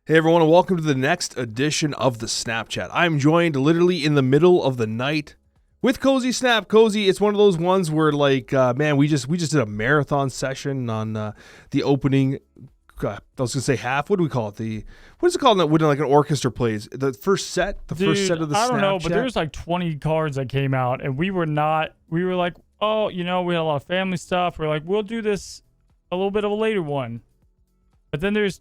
Hey everyone, and welcome to the next edition of the Snapchat. I'm joined literally in the middle of the night with Cozy Snap. Cozy, it's one of those ones where man, we just did a marathon session on the opening. I was gonna say half. What do we call it? What is it called when like an orchestra plays? The first set. The first set of the Snapchat. I don't know, but there's like 20 cards that came out, and we were like, oh, we had a lot of family stuff. We're like, we'll do this a little bit of a later one, but then there's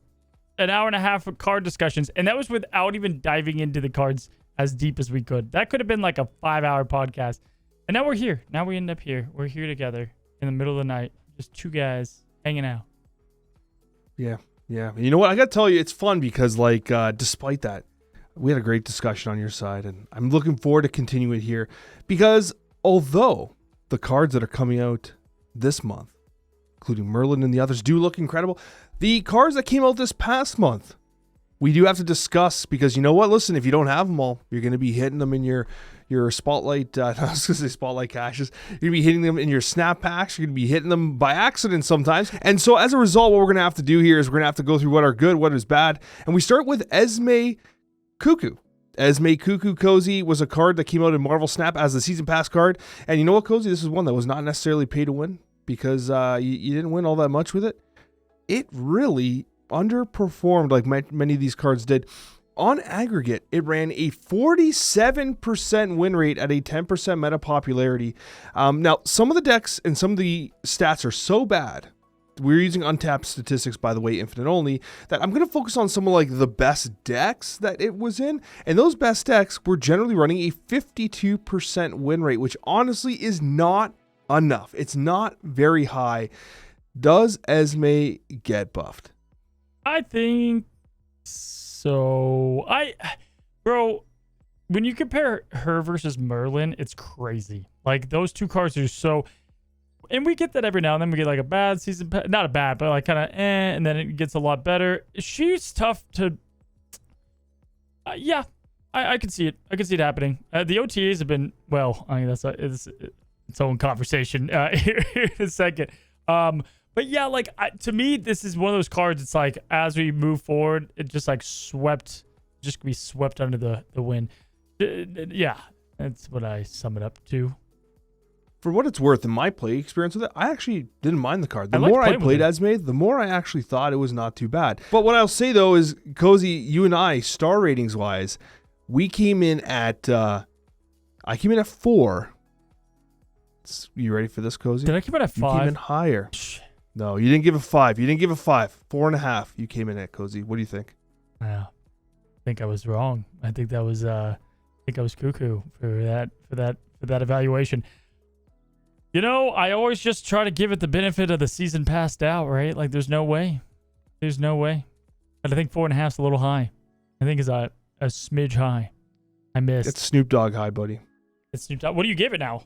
an hour and a half of card discussions, and that was without even diving into the cards as deep as we could. That could have been like a 5-hour podcast. And now we're here. Now we end up here. We're here together in the middle of the night. Just two guys hanging out. Yeah. You know what? I got to tell you, it's fun because despite that, we had a great discussion on your side, and I'm looking forward to continuing it here because although the cards that are coming out this month, including Merlin and the others, do look incredible, the cards that came out this past month, we do have to discuss because you know what? Listen, if you don't have them all, you're going to be hitting them in your spotlight. I was going to say spotlight caches. You're going to be hitting them in your snap packs. You're going to be hitting them by accident sometimes. And so as a result, what we're going to have to do here is we're going to have to go through what are good, what is bad. And we start with Esme Cuckoo. Esme Cuckoo, Cozy, was a card that came out in Marvel Snap as the season pass card. And you know what, Cozy? This is one that was not necessarily pay to win because you didn't win all that much with it. It really underperformed like many of these cards did. On aggregate, it ran a 47% win rate at a 10% meta popularity. Now, some of the decks and some of the stats are so bad. We're using untapped statistics, by the way, infinite only, that I'm going to focus on some of like the best decks that it was in. And those best decks were generally running a 52% win rate, which honestly is not enough. It's not very high. Does Esme get buffed? I think so. Bro, when you compare her versus Merlin, it's crazy. Like those two cards are so, and we get that every now and then. We get like a bad season, not a bad, but like kind of and then it gets a lot better. She's tough to. Yeah, I can see it. I can see it happening. The OTAs have been that's it's its own conversation here in a second. But yeah, to me, this is one of those cards. It's like as we move forward, it just like just be swept under the wind. Yeah, that's what I sum it up to. For what it's worth, in my play experience with it, I actually didn't mind the card. The more I played Esme, the more I actually thought it was not too bad. But what I'll say though is, Cozy, you and I, star ratings wise, we came in at I came in at 4. You ready for this, Cozy? Did I come in at 5? You came in higher. No, you didn't give a 5. You didn't give a 5. 4.5. You came in at, Cozy. What do you think? Yeah, I think I was wrong. I think I was cuckoo for that evaluation. I always just try to give it the benefit of the season passed out, right? Like there's no way. But I think 4.5 is a little high. I think it's a smidge high. I missed. It's Snoop Dogg high, buddy. It's Snoop Dogg. What do you give it now?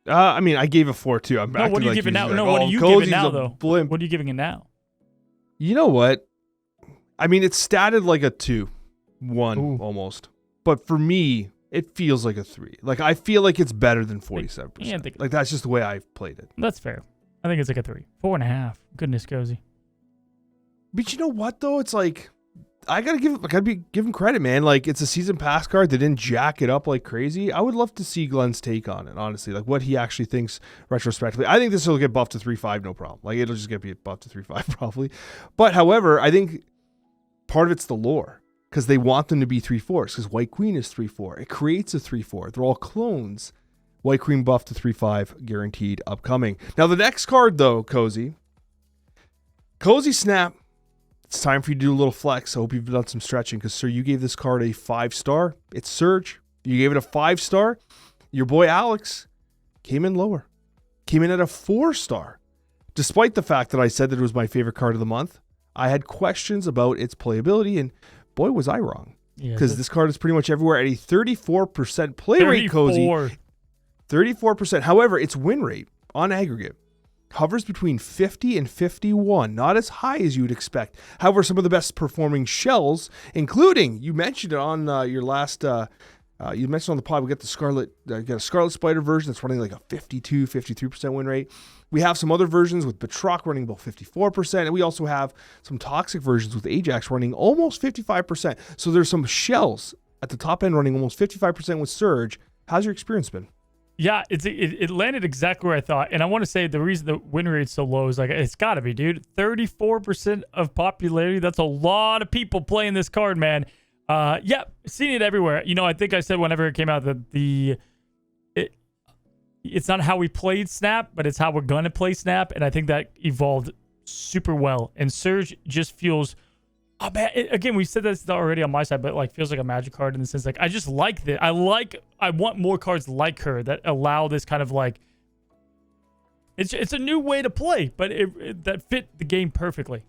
I gave a 4 too. What do you give it now? No, what do you give it now, though? What are you giving it now? You know what? I mean, it's statted like a 2, 1 Ooh. Almost. But for me, it feels like a 3. Like I feel like it's better than 47%. Like that's just the way I've played it. That's fair. I think it's like a 3, 4.5. Goodness, Cozy. But you know what though? It's like I gotta give him credit, man. Like it's a season pass card. They didn't jack it up like crazy. I would love to see Glenn's take on it, honestly. Like what he actually thinks retrospectively. I think this will get buffed to 3.5, no problem. Like it'll just get buffed to 3.5 probably. But however, I think part of it's the lore because they want them to be 3/4s because White Queen is 3/4. It creates a 3/4. They're all clones. White Queen buff to 3.5 guaranteed upcoming. Now the next card though, Cozy Snap. It's time for you to do a little flex. I hope you've done some stretching because, sir, you gave this card a 5-star. It's Surge. You gave it a 5-star. Your boy Alex came in lower. Came in at a 4-star. Despite the fact that I said that it was my favorite card of the month, I had questions about its playability, and boy, was I wrong. Because this card is pretty much everywhere at a 34% play rate, Cozy. 34%. However, its win rate on aggregate hovers between 50 and 51, not as high as you would expect. However, some of the best performing shells, including, you mentioned it on your last You mentioned on the pod, we got the got a Scarlet Spider version that's running like a 52, 53% win rate. We have some other versions with Batroc running about 54%, and we also have some toxic versions with Ajax running almost 55%. So there's some shells at the top end running almost 55% with Surge. How's your experience been? Yeah, it landed exactly where I thought. And I want to say the reason the win rate's so low is like, it's got to be, dude. 34% of popularity. That's a lot of people playing this card, man. Yeah, seen it everywhere. You know, I think I said whenever it came out that it's not how we played Snap, but it's how we're going to play Snap. And I think that evolved super well. And Surge just feels, oh man, again, we said this already on my side, but like feels like a Magic card in the sense like I just like that. I want more cards like her that allow this kind of like, it's a new way to play, but that fit the game perfectly.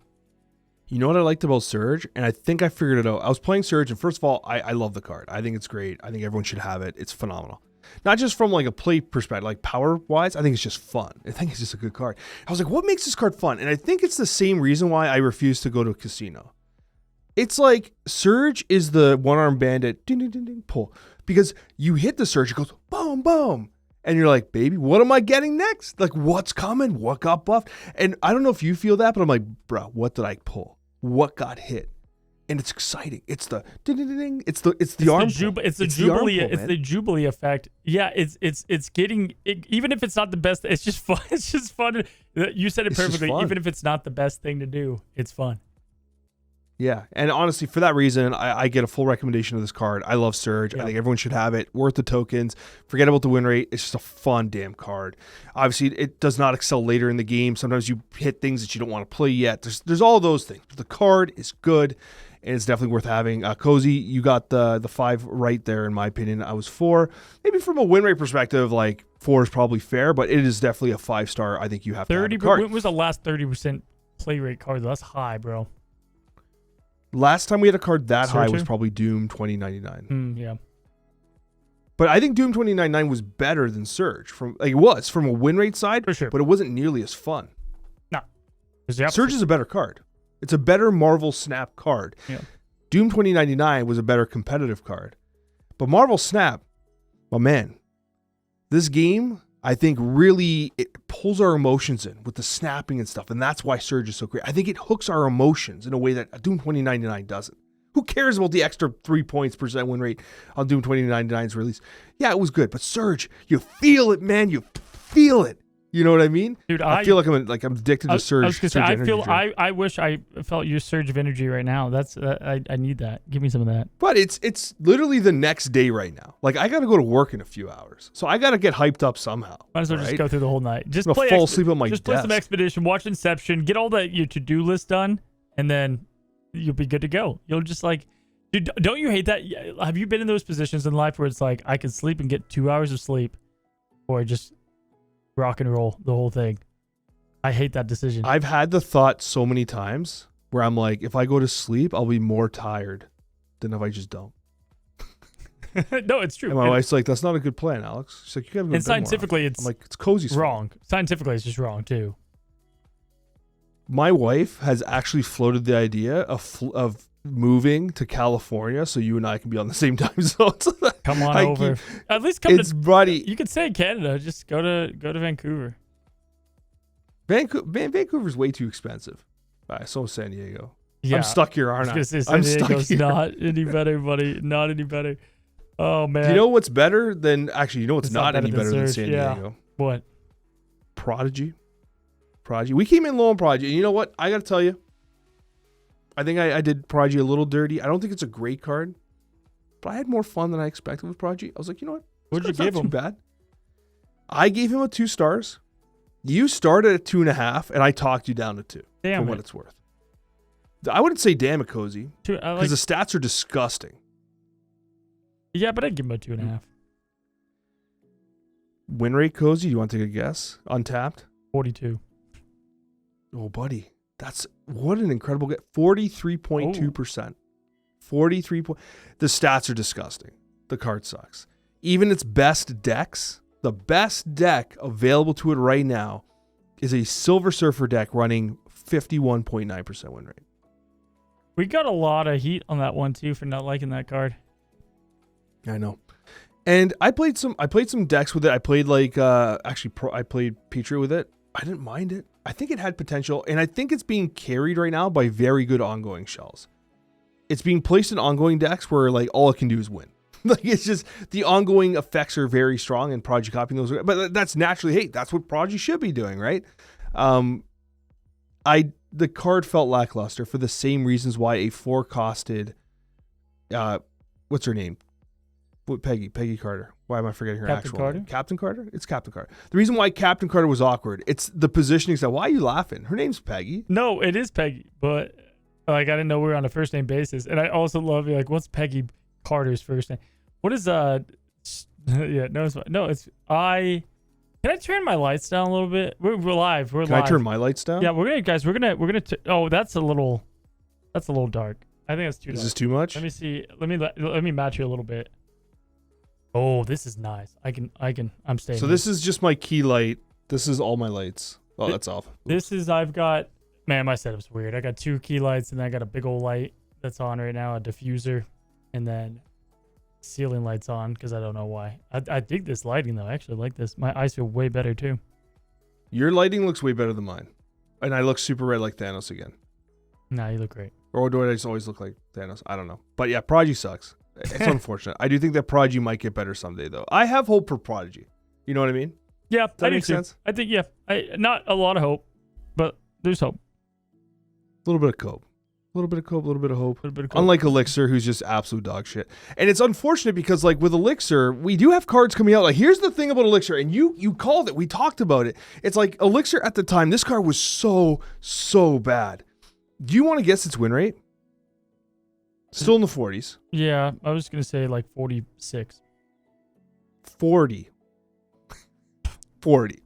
You know what I liked about Surge? And I think I figured it out. I was playing Surge, and first of all, I love the card. I think it's great. I think everyone should have it. It's phenomenal. Not just from like a play perspective, like power-wise, I think it's just fun. I think it's just a good card. I was like, what makes this card fun? And I think it's the same reason why I refuse to go to a casino. It's like Surge is the one-arm bandit ding, ding, ding, ding, pull. Because you hit the Surge, it goes boom, boom. And you're like, baby, what am I getting next? Like, what's coming? What got buffed? And I don't know if you feel that, but I'm like, bro, what did I pull? What got hit? And it's exciting. It's the ding, ding, ding, ding. It's the arm pull. It's the Jubilee. It's the Jubilee effect. Yeah, it's getting even if it's not the best. It's just fun. It's just fun. You said it perfectly. Even if it's not the best thing to do, it's fun. Yeah, and honestly, for that reason, I get a full recommendation of this card. I love Surge. Yeah. I think everyone should have it. Worth the tokens. Forget about the win rate. It's just a fun damn card. Obviously, it does not excel later in the game. Sometimes you hit things that you don't want to play yet. There's all those things. But the card is good, and it's definitely worth having. Cozy, you got the 5 right there, in my opinion. I was 4. Maybe from a win rate perspective, like 4 is probably fair, but it is definitely a 5-star. I think you have to have the card. When was the last 30% play rate card? That's high, bro. Last time we had a card that high was probably Doom 2099. Yeah. But I think Doom 2099 was better than Surge. From a win rate side, for sure. But it wasn't nearly as fun. No. Surge is a better card. It's a better Marvel Snap card. Yeah. Doom 2099 was a better competitive card. But Marvel Snap, my man, this game, I think really it pulls our emotions in with the snapping and stuff. And that's why Surge is so great. I think it hooks our emotions in a way that Doom 2099 doesn't. Who cares about the extra 3 points % win rate on Doom 2099's release? Yeah, it was good. But Surge, you feel it, man. You feel it. You know what I mean? Dude, I feel like I'm addicted to Surge. I was gonna say, I wish I felt your surge of energy right now. I need that. Give me some of that. But it's literally the next day right now. Like I got to go to work in a few hours, so I got to get hyped up somehow. Might as well just go through the whole night. Just play. Fall asleep on my desk. Just play some Expedition, watch Inception, get all your to-do list done, and then you'll be good to go. You'll just like, dude, don't you hate that? Have you been in those positions in life where it's like I can sleep and get 2 hours of sleep, or just rock and roll the whole thing? I hate that decision. I've had the thought so many times where I'm like, if I go to sleep, I'll be more tired than if I just don't. No, it's true. And my wife's like, that's not a good plan, Alex. She's like, you gotta go. And scientifically, I'm like, it's cozy. Wrong. Scientifically, it's just wrong too. My wife has actually floated the idea of moving to California so you and I can be on the same time zones. Come on over. At least come to buddy. You could say Canada. Just go to Vancouver. Vancouver's way too expensive. All right, so is San Diego. Yeah. I'm stuck here, aren't I? I was gonna say San Diego's not any better, buddy. Not any better. Oh man. You know what's better than actually? You know what's not any better than San Diego? What? Prodigy. We came in low on Prodigy. And you know what? I got to tell you, I think I did Prodigy a little dirty. I don't think it's a great card, but I had more fun than I expected with Prodigy. I was like, you know what? What did you give him? Too bad. I gave him a 2 stars. You started at 2.5, and I talked you down to 2 for what it's worth. I wouldn't say damn it, Cozy, because the stats are disgusting. Yeah, but I'd give him a 2.5. Win rate, Cozy, you want to take a guess? Untapped? 42. Oh, buddy. That's what an incredible get. 43.2%. 43. The stats are disgusting. The card sucks. Even its best decks, the best deck available to it right now is a Silver Surfer deck running 51.9% win rate. We got a lot of heat on that one too for not liking that card. I know. And I played some decks with it. I played I played Patriot with it. I didn't mind it. I think it had potential, and I think it's being carried right now by very good ongoing shells. It's being placed in ongoing decks where like all it can do is win. Like it's just the ongoing effects are very strong, and Prodigy copying those. But that's naturally, hey, that's what Prodigy should be doing, right? The card felt lackluster for the same reasons why a 4-costed, what's her name? Peggy Carter. Why am I forgetting her Captain actual Carter? name? Captain Carter? It's Captain Carter. The reason why Captain Carter was awkward, it's the positioning. So why are you laughing? Her name's Peggy. No, it is Peggy, but like I didn't know we were on a first name basis. And I also love like, what's Peggy Carter's first name? What is yeah, no, it's fine. No, it's Can I turn my lights down a little bit? We're live. We're Can live. I turn my lights down? Yeah, we're gonna. Oh, that's a little dark. I think that's too dark. Is this too much? Let me see. Let me match you a little bit. Oh, this is nice. I'm staying. So this is just my key light. This is all my lights. Oh, that's off. I've got, man, my setup's weird. I got 2 key lights and then I got a big old light that's on right now, a diffuser, and then ceiling lights on because I don't know why. I dig this lighting though. I actually like this. My eyes feel way better too. Your lighting looks way better than mine. And I look super red like Thanos again. Nah, you look great. Or do I just always look like Thanos? I don't know. But yeah, Prodigy sucks. It's unfortunate. I do think that Prodigy might get better someday, though. I have hope for Prodigy. You know what I mean? Yeah, Does that make sense? I think, yeah. Not a lot of hope, but there's hope. A little bit of hope. A little bit of hope, a little bit of hope. A little bit of hope. Unlike Elixir, who's just absolute dog shit. And it's unfortunate because, like, with Elixir, we do have cards coming out. Like, here's the thing about Elixir, and you called it. We talked about it. It's like Elixir at the time, this card was so bad. Do you want to guess its win rate? Still in the 40s. Yeah, I was going to say like 46. 40. 40.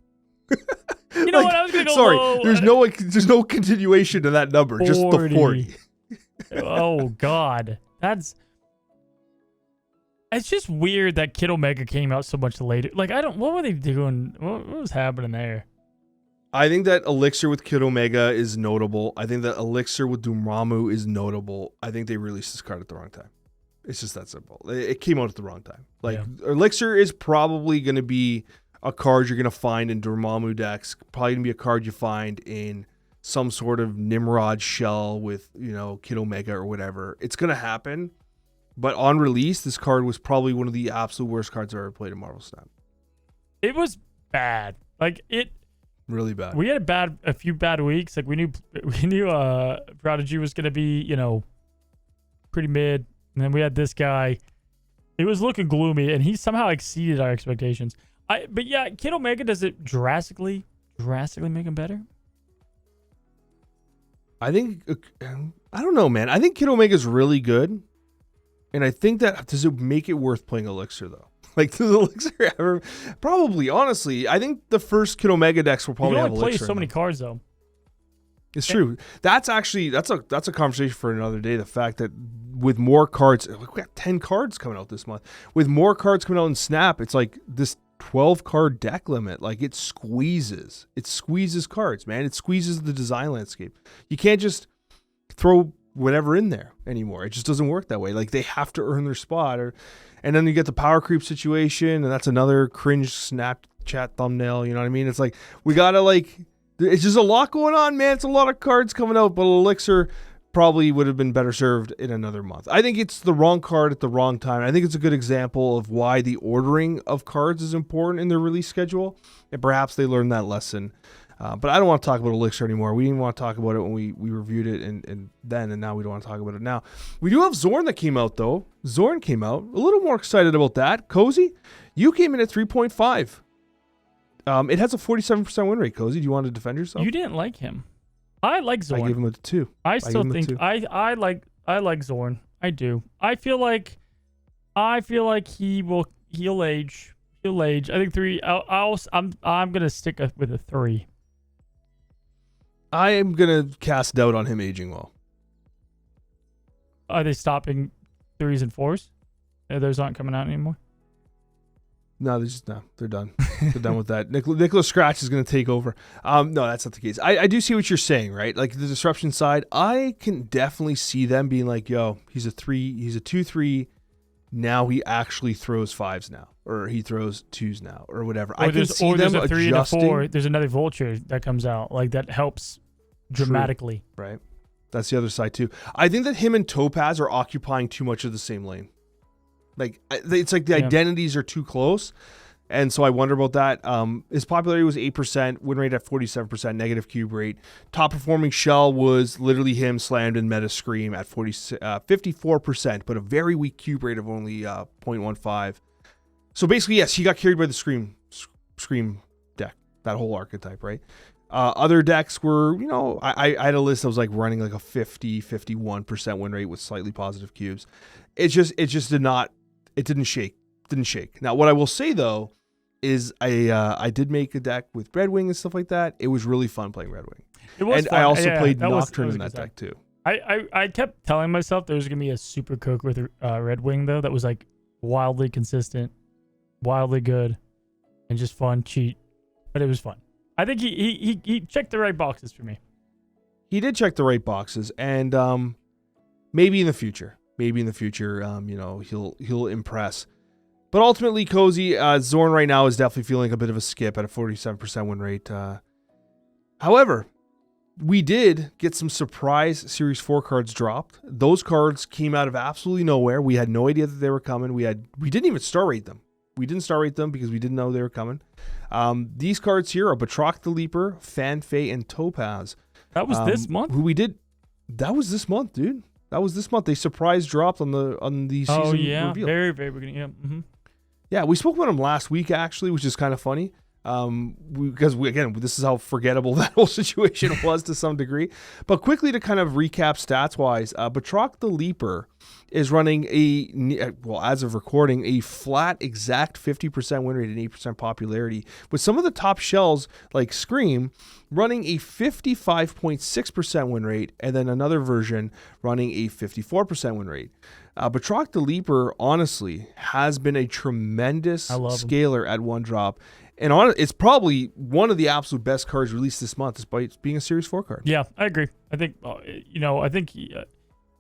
You know what? I was going to go sorry, low. There's no continuation to that number. 40. Just the 40. Oh, God. It's just weird that Kid Omega came out so much later. Like, what were they doing? What was happening there? I think that Elixir with Kid Omega is notable. I think that Elixir with Dormammu is notable. I think they released this card at the wrong time. It's just that simple. It came out at the wrong time. Like, yeah. Elixir is probably going to be a card you're going to find in Dormammu decks. Probably going to be a card you find in some sort of Nimrod shell with, Kid Omega or whatever. It's going to happen. But on release, this card was probably one of the absolute worst cards I've ever played in Marvel Snap. It was bad. Really bad. We had a few bad weeks. Like we knew Prodigy was gonna be, pretty mid. And then we had this guy. It was looking gloomy, and he somehow exceeded our expectations. But yeah, Kid Omega, does it drastically make him better? I think I don't know, man. I think Kid Omega is really good. And I think that does it make it worth playing Elixir though? Like, does Elixir ever? Probably, honestly. I think the first Kid Omega decks will probably have Elixir. You can only play so many cards, though. It's true. That's actually, that's a conversation for another day. The fact that with more cards, we got 10 cards coming out this month. With more cards coming out in Snap, it's like this 12-card deck limit. Like, it squeezes. It squeezes cards, man. It squeezes the design landscape. You can't just throw whatever in there anymore. It just doesn't work that way. Like, they have to earn their spot. And then you get the power creep situation, and that's another cringe Snapchat thumbnail. You know what I mean? It's like, we gotta it's just a lot going on, man. It's a lot of cards coming out, but Elixir probably would have been better served in another month. I think it's the wrong card at the wrong time. I think it's a good example of why the ordering of cards is important in their release schedule, and perhaps they learned that lesson. But I don't want to talk about Elixir anymore. We didn't want to talk about it when we reviewed it and now we don't want to talk about it now. We do have Xorn that came out, though. Xorn came out. A little more excited about that. Cozy, you came in at 3.5. It has a 47% win rate, Cozy. Do you want to defend yourself? You didn't like him. I like Xorn. I gave him a 2. I still think I like Xorn. I do. I feel like he'll age. He'll age. I think 3. I'm gonna stick with a 3. I am going to cast doubt on him aging well. Are they stopping 3s and 4s? Those aren't coming out anymore? No, they're done. They're done with that. Nicholas Scratch is going to take over. No, that's not the case. I do see what you're saying, right? Like the disruption side, I can definitely see them being like, yo, he's a 2-3, now he actually throws 5s now, or he throws 2s now, or whatever. Or I can see them there's a 3 adjusting. and a 4. There's another vulture that comes out like that helps dramatically. True, right? That's the other side too. I think that him and Topaz are occupying too much of the same lane. Like it's like the identities are too close. And so I wonder about that. His popularity was 8%, win rate at 47%, negative cube rate. Top performing shell was literally him slammed in Meta Scream at 54%, but a very weak cube rate of only 0.15. So basically, yes, he got carried by the Scream deck, that whole archetype, right? Other decks were, I had a list that was like running like a 51% win rate with slightly positive cubes. It just didn't shake. Now, what I will say though is I did make a deck with Red Wing and stuff like that. It was really fun playing Red Wing. It was and fun. I also played that Nocturne was in that deck too. I kept telling myself there was gonna be a super cook with Red Wing though that was like wildly consistent, wildly good, and just fun cheat. But it was fun. I think he checked the right boxes for me. He did check the right boxes, and maybe in the future, he'll impress. But ultimately, Cozy, Xorn right now is definitely feeling a bit of a skip at a 47% win rate. However, we did get some surprise Series 4 cards dropped. Those cards came out of absolutely nowhere. We had no idea that they were coming. We didn't even star rate them. We didn't star rate them because we didn't know they were coming. These cards here are Batroc the Leaper, Fanfei, and Topaz. That was this month? That was this month, dude. That was this month. They surprise dropped on the season reveal. Very, very beginning. Yeah. Mm-hmm. Yeah, we spoke about them last week, actually, which is kind of funny. Because this is how forgettable that whole situation was to some degree. But quickly to kind of recap stats-wise, Batroc the Leaper is running as of recording, a flat exact 50% win rate and 8% popularity, with some of the top shells like Scream running a 55.6% win rate, and then another version running a 54% win rate. Batroc the Leaper, honestly, has been a tremendous scaler at one drop. And it's probably one of the absolute best cards released this month, despite being a Series 4 card. Yeah, I agree. I think,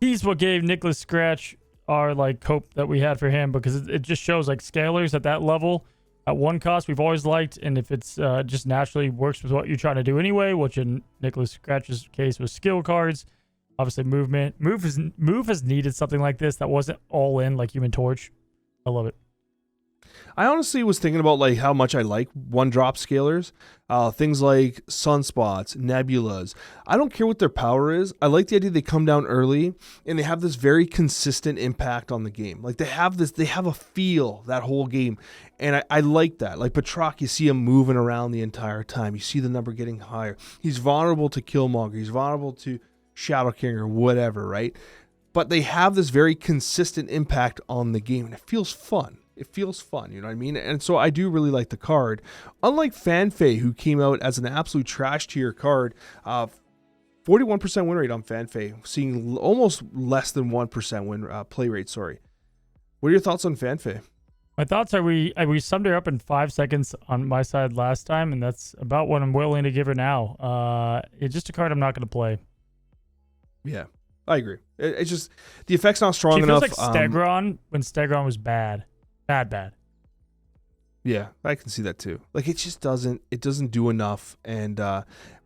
he's what gave Nicholas Scratch our hope that we had for him, because it just shows scalers at that level at one cost we've always liked, and if it's just naturally works with what you're trying to do anyway, which in Nicholas Scratch's case was skill cards, obviously movement. Move has needed something like this that wasn't all in like Human Torch. I love it. I honestly was thinking about how much I like one-drop scalers, things like sunspots, nebulas. I don't care what their power is. I like the idea they come down early and they have this very consistent impact on the game. They have a feel that whole game, and I like that. Like Batroc, you see him moving around the entire time. You see the number getting higher. He's vulnerable to Killmonger. He's vulnerable to Shadow King or whatever, right? But they have this very consistent impact on the game, and it feels fun. It feels fun, you know what I mean? And so I do really like the card. Unlike Fanfei, who came out as an absolute trash tier card, 41% win rate on Fanfei, seeing almost less than 1% play rate, sorry. What are your thoughts on Fanfei? My thoughts are we summed her up in 5 seconds on my side last time, and that's about what I'm willing to give her now. It's just a card I'm not going to play. Yeah, I agree. It's just, the effect's not strong enough. She feels like Stegron when Stegron was bad. Bad. Yeah, I can see that too. It just doesn't do enough. And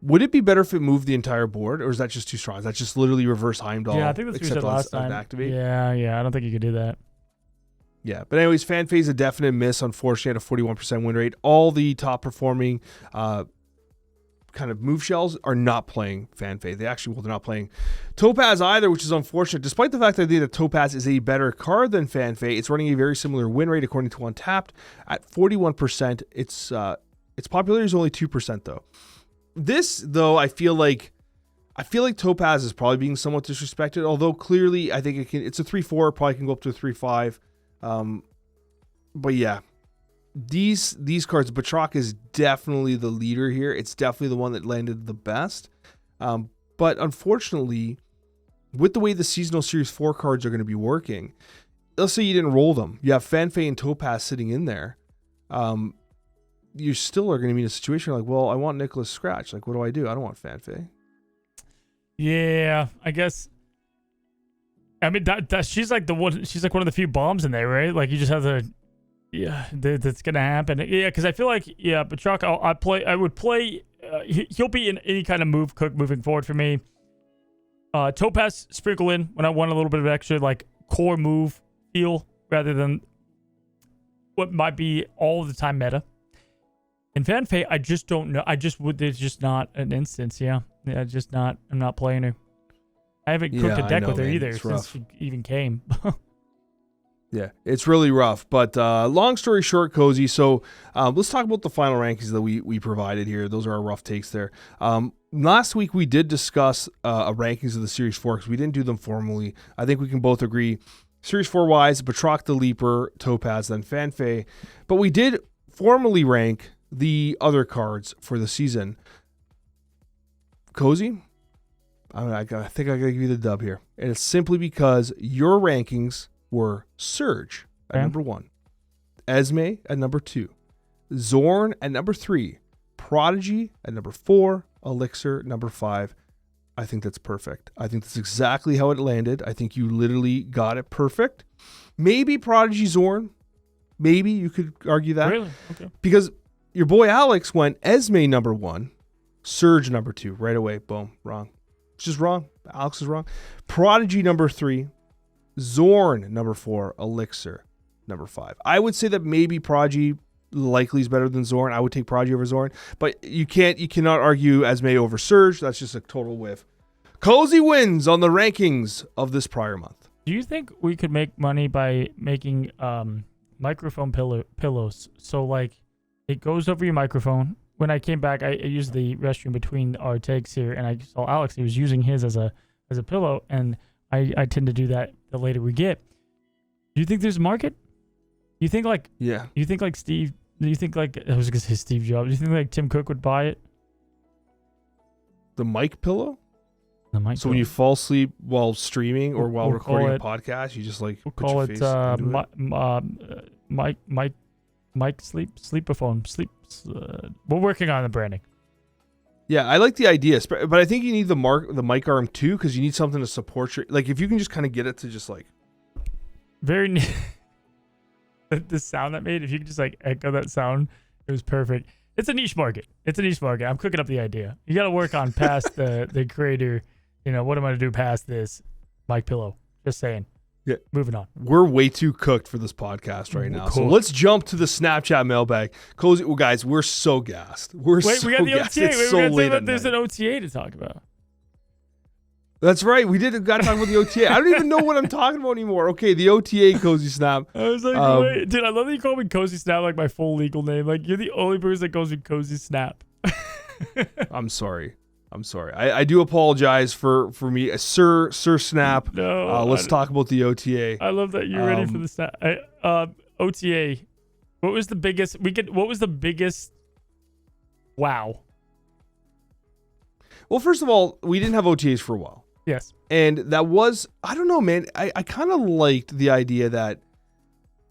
would it be better if it moved the entire board, or is that just too strong? Is that just literally reverse Heimdall? Yeah, I think that's what you said last time. Activate? Yeah, I don't think you could do that. Yeah, but anyways, Fanfei's a definite miss, unfortunately, at a 41% win rate. All the top performing kind of move shells are not playing Fanfei. They're not playing Topaz either, which is unfortunate. Despite the fact that I think that Topaz is a better card than Fanfei, it's running a very similar win rate according to Untapped at 41%. Its popularity is only 2% though. This though, I feel like Topaz is probably being somewhat disrespected, although clearly I think it's a 3-4, probably can go up to a 3-5. But yeah. These cards, Batroc is definitely the leader here. It's definitely the one that landed the best. But unfortunately, with the way the seasonal Series 4 cards are going to be working, let's say you didn't roll them. You have Fanfei and Topaz sitting in there. You still are going to be in a situation I want Nicholas Scratch. What do? I don't want Fanfei. Yeah, I guess I mean, that she's like the one. She's like one of the few bombs in there, right? Like you just have to. Yeah, that's gonna happen. Yeah, because I feel like Batroc. I would play. He'll be in any kind of move cook moving forward for me. Topaz sprinkle in when I want a little bit of extra like core move feel rather than what might be all the time meta. And Fanfei, I just don't know. There's just not an instance. Yeah, just not. I'm not playing her. I haven't cooked a deck with her either since she even came. Yeah, it's really rough. But long story short, Cozy. So let's talk about the final rankings that we provided here. Those are our rough takes there. Last week we did discuss rankings of the Series 4 because we didn't do them formally. I think we can both agree. Series 4 wise, Batroc the Leaper, Topaz, then Fanfei. But we did formally rank the other cards for the season. Cozy, I think I gotta give you the dub here. And it's simply because your rankings were Surge at number 1, Esme at number 2, Xorn at number 3, Prodigy at number 4, Elixir number 5. I think that's perfect. I think that's exactly how it landed. I think you literally got it perfect. Maybe Prodigy Xorn. Maybe you could argue that. Really? Okay. Because your boy Alex went Esme number 1, Surge number 2. Right away. Boom. Wrong. It's just wrong. Alex is wrong. Prodigy number 3, Xorn number 4, Elixir number 5. I would say that maybe Prodigy likely is better than Xorn. I would take Prodigy over Xorn, but you cannot argue Esme over Surge. That's just a total whiff. Cozy wins on the rankings of this prior month. Do you think we could make money by making microphone pillows? So like it goes over your microphone. When I came back, I used the restroom between our takes here, and I saw Alex. He was using his as a pillow, and I tend to do that the later we get. Do you think there's a market? You think like You think like Steve? Do you think like I was gonna say Steve Jobs? Do you think like Tim Cook would buy it? The mic pillow. The mic. So when you fall asleep while streaming or while recording a podcast, you just like put your face into it. Mic sleepaphone sleep. We're working on the branding. Yeah, I like the idea, but I think you need the mic arm too because you need something to support your. Like if you can just kind of get it to just like. Very. The sound that made, if you could just like echo that sound, it was perfect. It's a niche market. I'm cooking up the idea. You got to work on past the creator. You know, what am I going to do past this? Mic pillow. Just saying. Yeah. Moving on. We're way too cooked for this podcast right now. So let's jump to the Snapchat mailbag. Cozy, well, guys, we're so gassed. We got the OTA. It's so late at there's night. an OTA to talk about. That's right. We got to talk about the OTA. I don't even know what I'm talking about anymore. Okay, the OTA, Cozy Snap. I was like, wait. Dude, I love that you call me Cozy Snap like my full legal name. Like, you're the only person that calls me Cozy Snap. I'm sorry. I do apologize for me. Sir Snap. No. Let's talk about the OTA. I love that you're ready for the snap. OTA. What was the biggest wow? Well, first of all, we didn't have OTAs for a while. Yes. And that was, I don't know, man. I kind of liked the idea that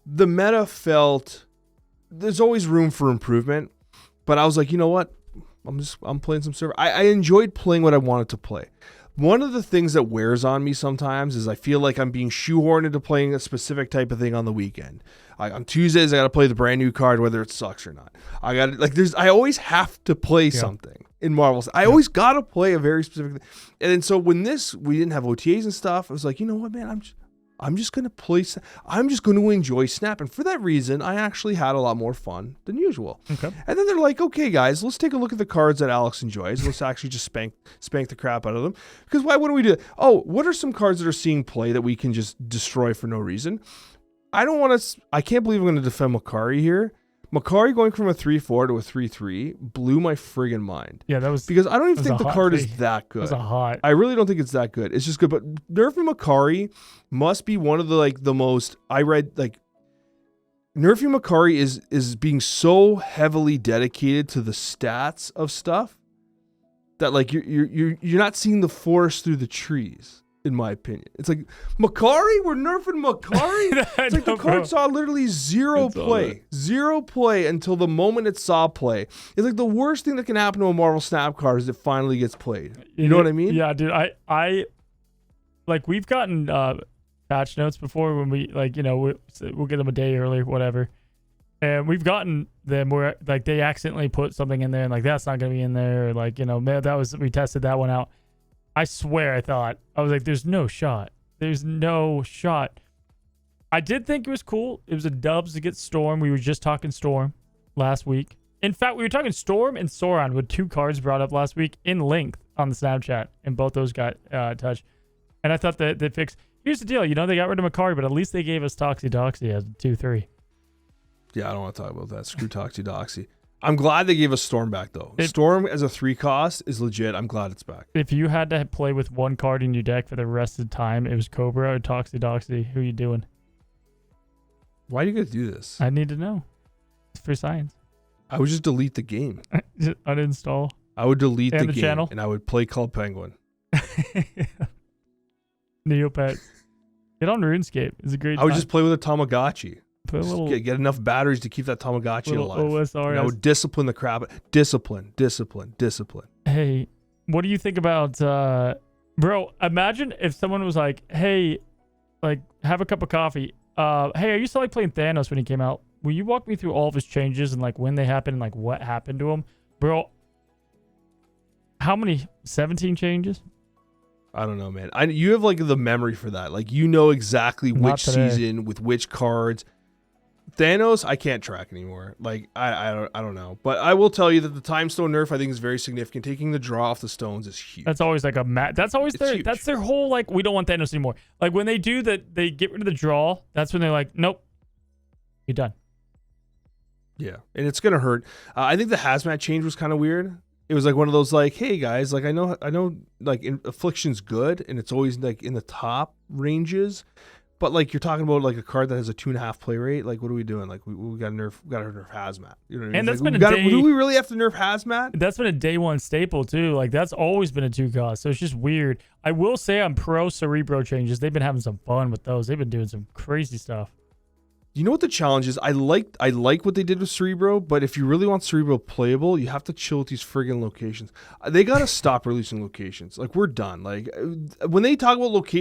the meta felt there's always room for improvement. But I was like, you know what? I'm playing some server. I enjoyed playing what I wanted to play. One of the things that wears on me sometimes is I feel like I'm being shoehorned into playing a specific type of thing on the weekend. On Tuesdays, I got to play the brand new card, whether it sucks or not. I always have to play something in Marvels. I always got to play a very specific thing. And then so when we didn't have OTAs and stuff, I was like, you know what, man, I'm just going to play. I'm just going to enjoy Snap. And for that reason, I actually had a lot more fun than usual. Okay. And then they're like, okay, guys, let's take a look at the cards that Alex enjoys. Let's actually just spank the crap out of them. Because why wouldn't we do it? Oh, what are some cards that are seeing play that we can just destroy for no reason? I can't believe I'm going to defend Makari here. Makari going from a 3-4 to a 3-3 blew my friggin' mind. Yeah, that was because I don't even think the card is that good. It was a hot. I really don't think it's that good. It's just good. But nerfing Makari must be one of the most nerfing Makari is being so heavily dedicated to the stats of stuff that like you're not seeing the forest through the trees. In my opinion, it's like Makari. We're nerfing Makari. It's like the card saw literally zero play until the moment it saw play. It's like the worst thing that can happen to a Marvel Snap card is it finally gets played. You know what I mean? Yeah, dude. I like we've gotten patch notes before when we we'll get them a day early, whatever. And we've gotten them where like they accidentally put something in there and like that's not gonna be in there. Or, like we tested that one out. I swear I was like, there's no shot. There's no shot. I did think it was cool. It was a dubs to get Storm. We were just talking Storm last week. In fact, we were talking Storm and Sauron with 2 cards brought up last week in length on the Snapchat, and both those got touched. And I thought that they fixed. Here's the deal, they got rid of Makari, but at least they gave us Doxy as 2/3. Yeah, I don't want to talk about that. Screw Doxy. I'm glad they gave us Storm back, though. Storm as a 3 cost is legit. I'm glad it's back. If you had to play with 1 card in your deck for the rest of the time, it was Cobra or Doxy. Who are you doing? Why do you guys do this? I need to know. It's for science. I would just delete the game. Just uninstall. I would delete the game channel. And I would play Club Penguin. Neopets. Get on RuneScape. It's a great I would time. just play with a Tamagotchi. Put a little, get enough batteries to keep that Tamagotchi alive. OSRS. And I would discipline the crap. Discipline. Hey, what do you think about bro, imagine if someone was like, hey, like have a cup of coffee. Hey, I used to like playing Thanos when he came out. Will you walk me through all of his changes and like when they happened and like what happened to him? Bro, how many? 17 changes? I don't know, man. You have like the memory for that. Like exactly which season with which cards. Thanos, I can't track anymore. Like I don't know. But I will tell you that the Time Stone nerf I think is very significant. Taking the draw off the stones is huge. That's always like that's their whole like we don't want Thanos anymore. Like when they do that, they get rid of the draw. That's when they're like, nope, you're done. Yeah, and it's gonna hurt. I think the hazmat change was kind of weird. It was like one of those like, hey guys, like I know, like Affliction's good and it's always like in the top ranges, but like you're talking about like a card that has a 2.5 play rate. Like what are we doing? Like we got to nerf hazmat. You know what I mean? And that's like, been a day. Do we really have to nerf hazmat? That's been a day one staple too. Like that's always been a 2 cost. So it's just weird. I will say I'm pro Cerebro changes. They've been having some fun with those. They've been doing some crazy stuff. You know what the challenge is? I like what they did with Cerebro, but if you really want Cerebro playable, you have to chill with these friggin' locations. They gotta stop releasing locations. Like we're done. Like when they talk about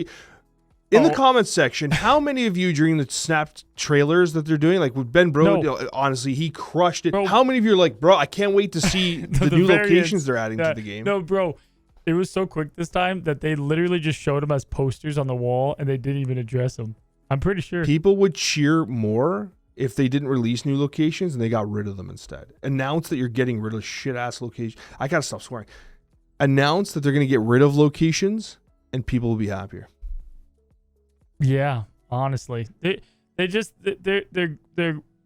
in the comments section, how many of you during the Snap trailers that they're doing, like with Ben Bro, honestly, he crushed it. Bro, how many of you are like, bro, I can't wait to see the new locations they're adding to the game? No, bro. It was so quick this time that they literally just showed them as posters on the wall and they didn't even address them. I'm pretty sure people would cheer more if they didn't release new locations and they got rid of them instead. Announce that you're getting rid of shit ass locations. I gotta stop swearing. Announce that they're gonna get rid of locations and people will be happier. Yeah, honestly, they're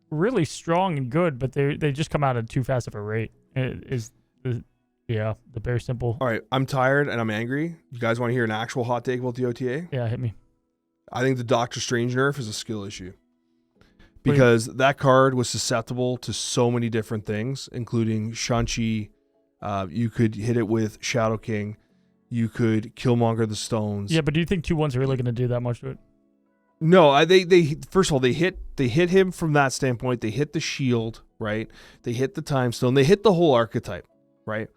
really strong and good, but they just come out at too fast of a rate. The very simple. All right, I'm tired and I'm angry. You guys want to hear an actual hot take about the OTA? Yeah, hit me. I think the Doctor Strange nerf is a skill issue because that card was susceptible to so many different things, including Shang-Chi. You could hit it with Shadow King. You could Killmonger the Stones. Yeah, but do you think 2/1s are really going to do that much to it? No, they first of all they hit him from that standpoint. They hit the shield, right? They hit the Time Stone. They hit the whole archetype, right?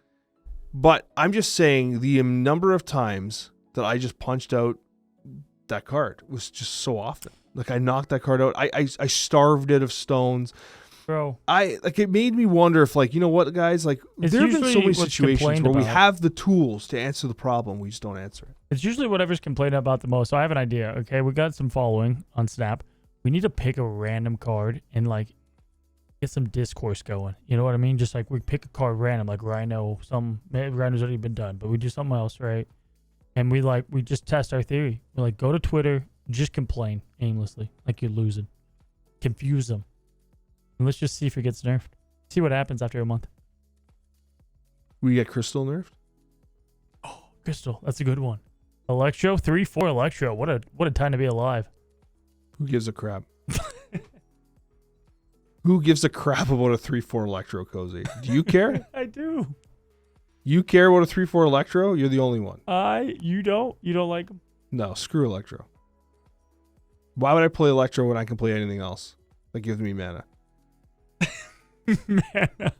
But I'm just saying the number of times that I just punched out that card was just so often. Like I knocked that card out. I starved it of stones. Bro. It made me wonder if like, you know what, guys, like there have been so many situations where we have the tools to answer the problem, we just don't answer it. It's usually whatever's complaining about the most. So I have an idea. Okay, we got some following on Snap. We need to pick a random card and like get some discourse going. You know what I mean? Just like we pick a card random, like Rhino. Rhino's already been done, but we do something else, right? And we just test our theory. We like go to Twitter, just complain aimlessly, like you're losing. Confuse them. And let's just see if it gets nerfed. See what happens after a month. We get Crystal nerfed? Oh, Crystal. That's a good one. Electro, 3/4 Electro. What a time to be alive. Who gives a crap? Who gives a crap about a 3/4 Electro, Cozy? Do you care? I do. You care about a 3/4 Electro? You're the only one. You don't? You don't like them? No, screw Electro. Why would I play Electro when I can play anything else that gives me mana? Mana.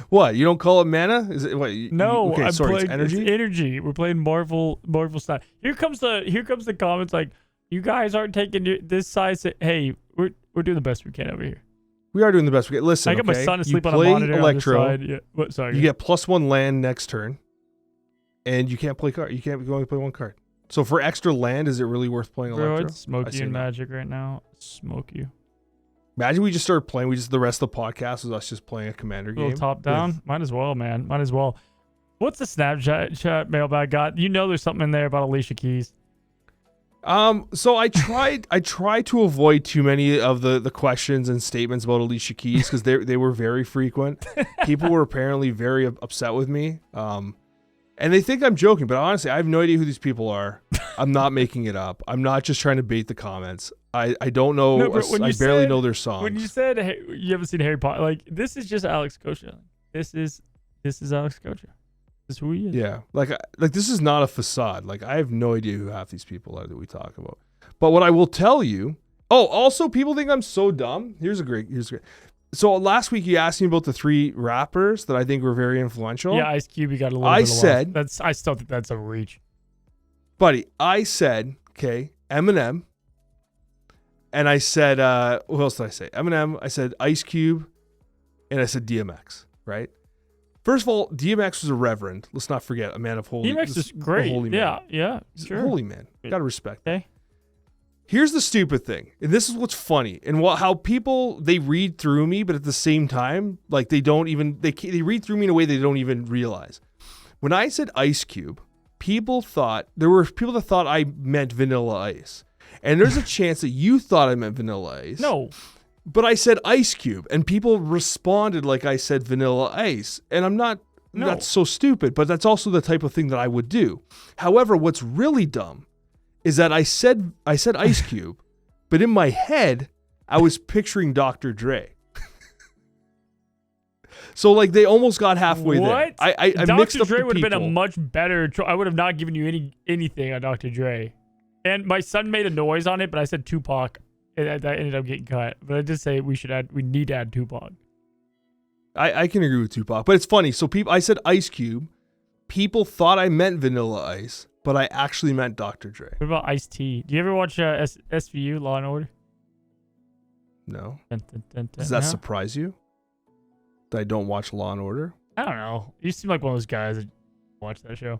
What? You don't call it mana? Is it what? No, okay, I'm sorry, playing it's energy. It's energy. We're playing Marvel style. Here comes the comments like, you guys aren't taking this side. Hey, we're doing the best we can over here. We are doing the best we can. Listen, I got my son asleep you on a play monitor Electro, on this side. Yeah. What? Sorry. you get +1 land next turn, and you can't play card. You can only play one card. So for extra land, is it really worth playing Bro, Electro? it's Smokey and Magic right now. Smoke you. Imagine we just started playing. The rest of the podcast was us just playing a commander game. Little top down. Might as well, man. Might as well. What's the Snapchat mailbag got? You know, there's something in there about Alicia Keys. So I tried to avoid too many of the questions and statements about Alicia Keys because they were very frequent. People were apparently very upset with me. And they think I'm joking, but honestly, I have no idea who these people are. I'm not making it up. I'm not just trying to bait the comments. I don't know. No, I barely know their songs. When you said, hey, you haven't seen Harry Potter, like, this is just Alex Coccia. This is Alex Coccia. This is who he is. Yeah, like this is not a facade. Like, I have no idea who half these people are that we talk about. But what I will tell you. Oh, also, people think I'm so dumb. Here's a great. So last week you asked me about the 3 rappers that I think were very influential. Yeah, Ice Cube, you got a little bit of love. I still think that's a reach. Buddy, I said, okay, Eminem. And I said, who else did I say? Eminem, I said Ice Cube, and I said DMX, right? First of all, DMX was a reverend. Let's not forget, a man of holy. DMX is great. Holy man. Yeah, He's sure. a holy man. Gotta respect that. Okay. Here's the stupid thing, and this is what's funny, and how people, they read through me, but at the same time, like they read through me in a way they don't even realize. When I said Ice Cube, there were people that thought I meant Vanilla Ice. And there's a chance that you thought I meant Vanilla Ice. No. But I said Ice Cube, and people responded like I said Vanilla Ice. And I'm not, that's so stupid, but that's also the type of thing that I would do. However, what's really dumb is that I said Ice Cube, but in my head, I was picturing Dr. Dre. So like they almost got halfway there. I mixed up the people. Dr. Dre would have been a much better. I would have not given you anything on Dr. Dre. And my son made a noise on it, but I said Tupac, and that ended up getting cut. But I did say we need to add Tupac. I can agree with Tupac, but it's funny. So I said Ice Cube. People thought I meant Vanilla Ice, but I actually meant Dr. Dre. What about Ice-T? Do you ever watch SVU, Law and Order? No. Does that surprise you? That I don't watch Law and Order? I don't know. You seem like one of those guys that watch that show.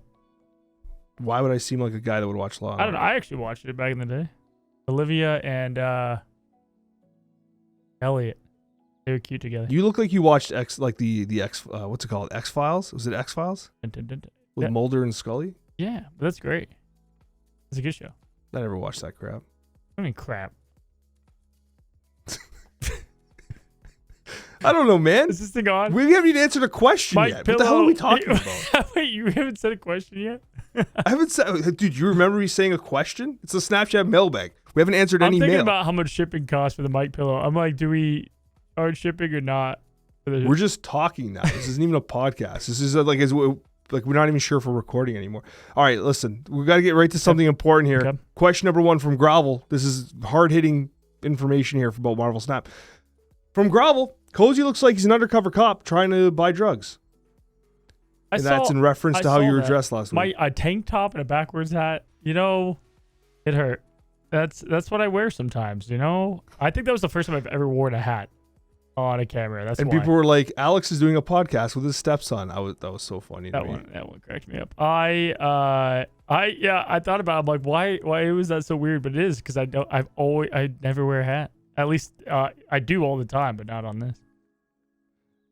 Why would I seem like a guy that would watch Law and Order? I don't know. I actually watched it back in the day. Olivia and Elliot. They were cute together. You look like you watched the X. What's it called? X-Files? Was it X-Files? With Mulder and Scully? Yeah, but that's great. It's a good show. I never watched that crap. I mean, crap. I don't know, man. Is this thing on? We haven't even answered a question yet. What the hell are we talking about? Wait, you haven't said a question yet? I haven't said. Dude, you remember me saying a question? It's a Snapchat mailbag. We haven't answered any mail. I'm thinking about how much shipping costs for the mic pillow. I'm like, do we charge shipping or not? We're just talking now. This isn't even a podcast. This is like we're not even sure if we're recording anymore. All right, listen. We got to get right to something important here. Okay. Question number 1 from Gravel. This is hard-hitting information here about Marvel Snap. From Gravel. Cozy looks like he's an undercover cop trying to buy drugs. That's in reference to how you were dressed last week. A tank top and a backwards hat, it hurt. That's what I wear sometimes, I think that was the first time I've ever worn a hat on a camera. People were like, Alex is doing a podcast with his stepson. That was so funny to me. That one cracked me up. I thought about it. I'm like, why was that so weird? But it is because I never wear a hat. At least I do all the time, but not on this.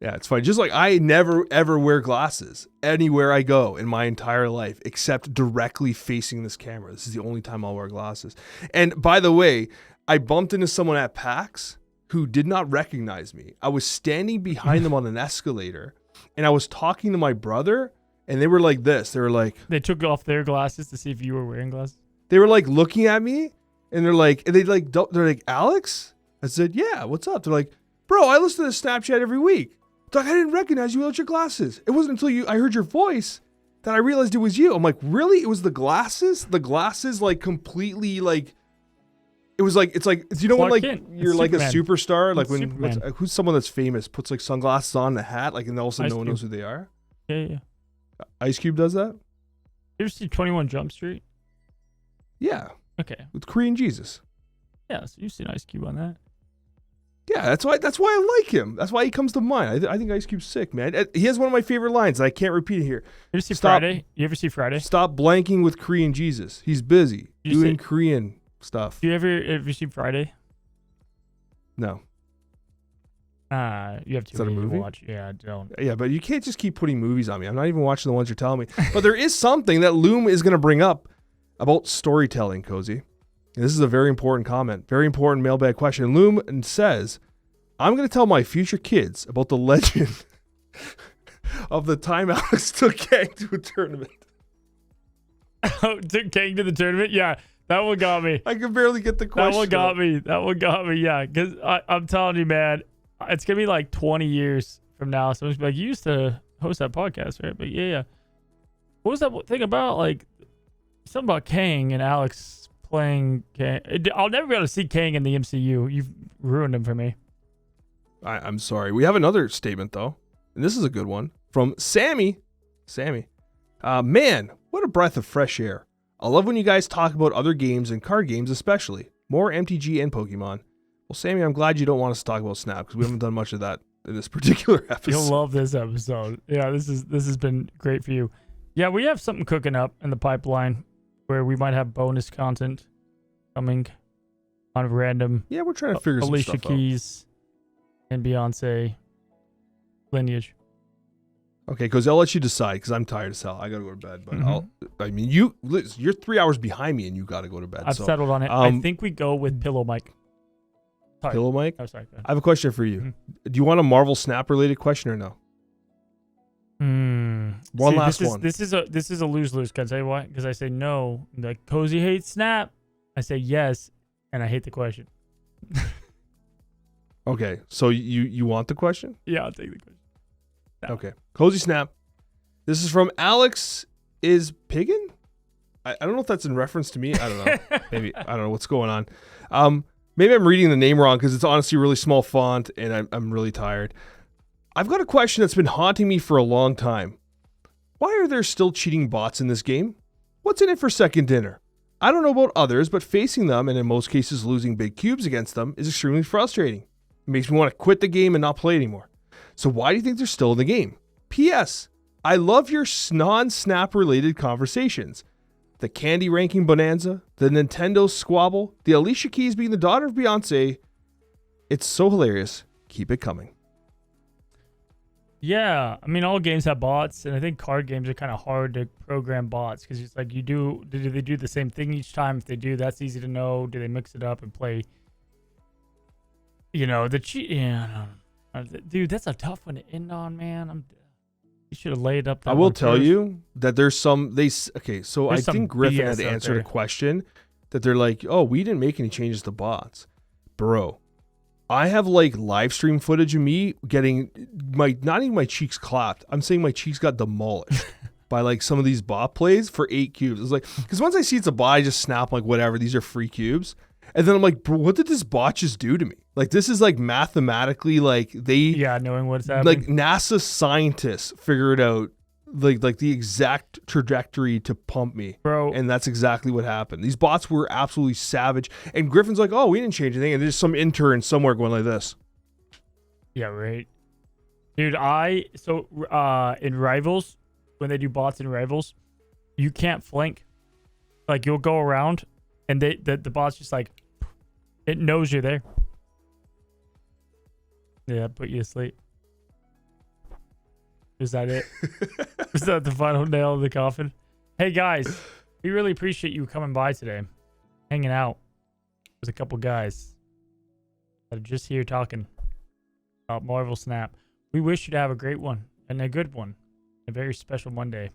Yeah, it's funny. Just like I never, ever wear glasses anywhere I go in my entire life, except directly facing this camera. This is the only time I'll wear glasses. And by the way, I bumped into someone at PAX who did not recognize me. I was standing behind them on an escalator, and I was talking to my brother, and they were like this. They were like... They took off their glasses to see if you were wearing glasses? They were like looking at me, and they're like, Alex? I said, yeah, what's up? They're like, bro, I listen to Snapchat every week. They're like, I didn't recognize you without your glasses. It wasn't until I heard your voice that I realized it was you. I'm like, really? It was the glasses? The glasses like completely like It was like, it's like, you know when Clark like Kent. you're It's like Superman. a superstar, like It's when Superman. who's someone that's famous puts like sunglasses on and a hat, like, and all of a sudden Ice no one Cube. knows who they are. Yeah. Ice Cube does that. You ever see 21 Jump Street? Yeah, Okay. with Korean Jesus. Yeah, so you've seen Ice Cube on that. Yeah, that's why I like him. That's why he comes to mind. I think Ice Cube's sick, man. He has one of my favorite lines. I can't repeat it here. You ever see Stop. Friday? You ever see Friday? Stop blanking with Korean Jesus. He's busy You doing say- Korean stuff. Do you ever see Friday? No. You have to Is that a movie? watch. Yeah, don't. Yeah, but you can't just keep putting movies on me. I'm not even watching the ones you're telling me. But there is something that Loom is going to bring up about storytelling, Cozy. And this is a very important comment. Very important mailbag question. Loom says, I'm going to tell my future kids about the legend of the time Alex took Kang to a tournament. Took Kang to the tournament? Yeah, that one got me. I could barely get the question. That one got me. Yeah, because I'm telling you, man, it's going to be like 20 years from now. Someone's gonna be like, you used to host that podcast, right? But yeah. What was that thing about? Like, something about Kang and Alex playing Kang. I'll never be able to see Kang in the MCU. You've ruined him for me. I'm sorry. We have another statement, though. And this is a good one. From Sammy. Man, what a breath of fresh air. I love when you guys talk about other games and card games especially. More MTG and Pokemon. Well, Sammy, I'm glad you don't want us to talk about Snap because we haven't done much of that in this particular episode. You'll love this episode. Yeah, this has been great for you. Yeah, we have something cooking up in the pipeline where we might have bonus content coming on random Yeah, we're trying to figure some Alicia stuff Keys and Beyonce lineage. out. Okay, because I'll let you decide because I'm tired as hell. I got to go to bed. But Mhm. you're 3 hours behind me and you got to go to bed. I've so, settled on it. I think we go with Pillow Mike. Sorry. Pillow Mike, Oh, sorry. Go ahead. I have a question for you. Do you want a Marvel Snap related question or no? One last one. This is a lose-lose. Can I tell you why? Because I say no. Like, Cozy hates Snap. I say yes, and I hate the question. Okay, so you want the question? Yeah, I'll take the question. No. Okay. Cozy Snap. This is from Alex is Piggin? I don't know if that's in reference to me. I don't know. Maybe. I don't know what's going on. Maybe I'm reading the name wrong because it's honestly really small font and I'm really tired. I've got a question that's been haunting me for a long time. Why are there still cheating bots in this game? What's in it for second dinner? I don't know about others, but facing them, and in most cases losing big cubes against them, is extremely frustrating. It makes me want to quit the game and not play anymore. So why do you think they're still in the game? P.S. I love your non-Snap related conversations. The candy ranking bonanza, the Nintendo squabble, the Alicia Keys being the daughter of Beyonce. It's so hilarious. Keep it coming. Yeah, I mean, all games have bots, and I think card games are kind of hard to program bots because it's like do they do the same thing each time? If they do, that's easy to know. Do they mix it up and play? The cheat. Yeah, dude, that's a tough one to end on, man. You should have laid up. That I will one tell first. you that there's some okay. So There's I think Griffin BS had out answered a there. question that they're like, oh, we didn't make any changes to bots, bro. I have like live stream footage of me getting not even my cheeks clapped. I'm saying my cheeks got demolished by like some of these bot plays for 8 cubes. It's like, because once I see it's a bot, I just snap like whatever. These are free cubes. And then I'm like, bro, what did this bot just do to me? Like, this is like mathematically like knowing what's happening. like NASA scientists figured out like the exact trajectory to pump me. Bro. And that's exactly what happened. These bots were absolutely savage. And Griffin's like, oh, we didn't change anything. And there's some intern somewhere going like this. Yeah, right. Dude, in Rivals, when they do bots in Rivals, you can't flank. Like, you'll go around and the bot's just like, it knows you're there. Yeah, put you to sleep. Is that it? Is that the final nail in the coffin? Hey guys, we really appreciate you coming by today, hanging out with a couple guys that are just here talking about Marvel Snap. We wish you to have a great one and a good one, a very special Monday.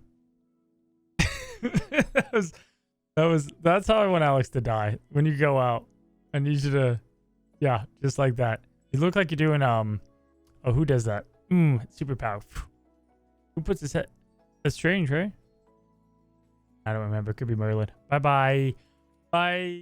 That's how I want Alex to die. When you go out, I need you to, yeah, just like that. You look like you're doing who does that? Superpower. Who puts his head? That's Strange, right? I don't remember. It could be Merlin. Bye-bye. Bye.